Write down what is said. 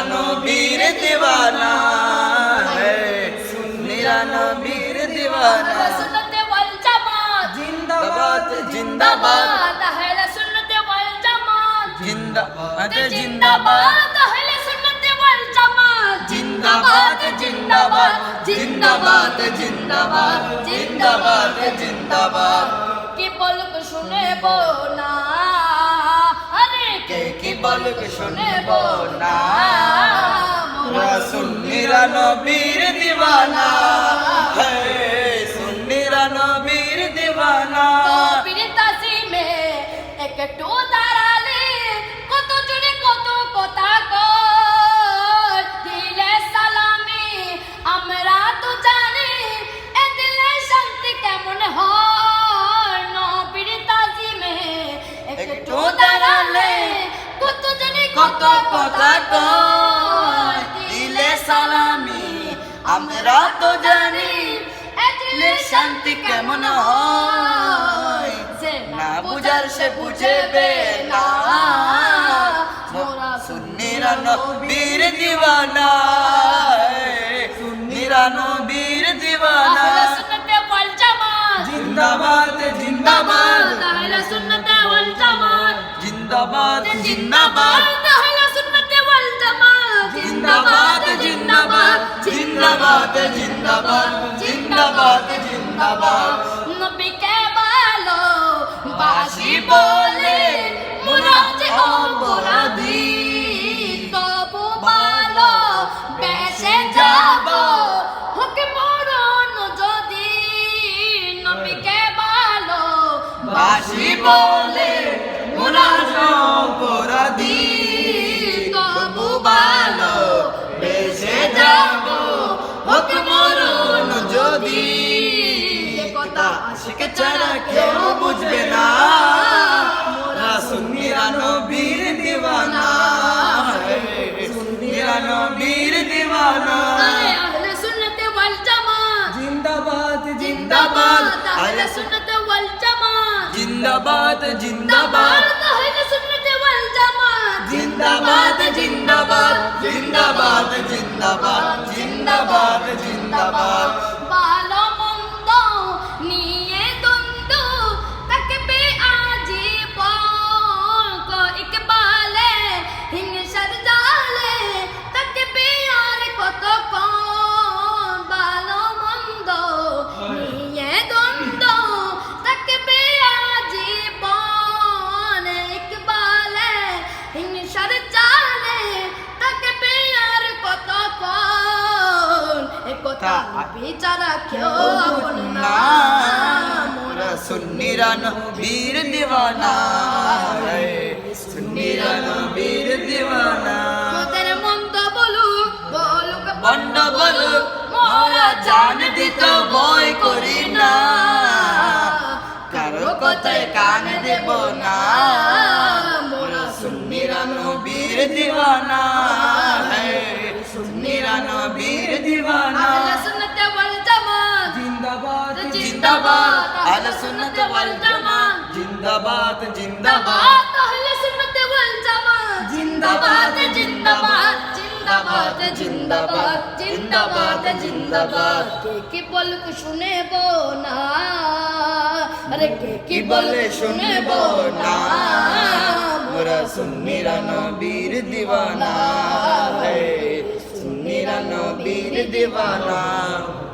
নবীর দিওয়ানা সুন্নিরা নবীর দিওয়ানা সুন্নতে ওয়াল জামাত জিন্দাবাদ জিন্দাবাদ আহলে সুন্নতে ওয়াল জামাত জিন্দাবাদ জিন্দাবাদ আহলে সুন্নতে ওয়াল জামাত জিন্দাবাদ জিন্দাবাদ জিন্দাবাদ জিন্দাবাদ জিন্দাবাদ জিন্দাবাদ কি বলক শুনেব না আরে কে কি বলক শুনেব না মোরা সুন্নিরা নবীর দিওয়ানা হে সুন্নিরা নবীর দিওয়ানা নবীর তাজিমে একটু দাঁড়ালে কত জোরে কত কথা কয় দিলে সালামি আমরা তো জানি এ দিলে শান্তি কেমন হয় নবীর তাজিমে একটু দাঁড়ালে কত জোরে কত কথা কয় দিলে সালামি আমরা তো জানি দিলে শান্তি কেমন হয় না বুঝার সে বুঝবে না মোরা সুন্নিরা নবীর দিওয়ানা সুন্নিরা নবীর দিওয়ানা আহলে সুন্নতে ওয়াল জামাত জিন্দাবাদ জিন্দাবাদ আহলে সুন্নতে ওয়াল জামাত জিন্দাবাদ জিন্দাবাদ আহলে সুন্নতে ওয়াল জামাত জিন্দাবাদ জিন্দাবাদ জিন্দাবাদ জিন্দাবাদ জিন্দাবাদ জিন্দাবাদ নবীকে ভালো বাসি বলে মোরা যে অপরাধী তবু ভালো বেঁচে যাব হোক মরণ যদি নবীকে ভালো বাসি বলে মোরা অপরাধী তবু ভালো বেঁচে যাব হোক মরণ যদি কথা আশিক ছাড়া কেউ বুঝবে না মোরা সুন্নিরা নবীর দিওয়ানা সুন্নিরা নবীর দিওয়ানা আহলে সুন্নতে ওয়াল জামাত জিন্দাবাদ জিন্দাবাদ আহলে সুন্নতে ওয়াল জামাত জিন্দাবাদ জিন্দাবাদ আহলে সুন্নতে ওয়াল জামাত জিন্দাবাদ জিন্দাবাদ জিন্দাবাদ জিন্দাবাদ জিন্দাবাদ জিন্দাবাদ ভালো মন্দ নিয়ে দ্বন্দ্ব থাকবে আজীবন ইকবালে হিংসার জালে থাকবে আর কতক্ষণ ভালো মন্দ নিয়ে দ্বন্দ্ব থাকবে আজীবন ইকবালে হিংসার জালে থাকবে আর কতক্ষণ একথা বিচারা কেউ আপন না মোরা সুন্নিরা নবীর দিওয়ানা সুন্নিরা নবীর দিওয়ানা তোদের মন্দ বলুক বলুক বন্ড বলুক মোরা জান দিত ভয় করি না কারো কথায় কান দেব না মোরা সুন্নিরা নবীর দিওয়ানা সুন্নিরা নবীর দিওয়ানা আহলে সুন্নতে ওয়াল জামাত জিন্দাবাদ জিন্দাবাদ আহলে সুন্নাত ওয়াল জামাত জিন্দাবাদ জিন্দাবাদ আহলে সুন্নতে ওয়াল জামাত জিন্দাবাদ জিন্দাবাদ জিন্দাবাদ জিন্দাবাদ জিন্দাবাদ জিন্দাবাদ কে কি বলক শুনেব না আরে কে কি বলে শুনব না মোরা সুন্নিরা নবীর দিওয়ানা সুন্নিরা নবীর দিওয়ানা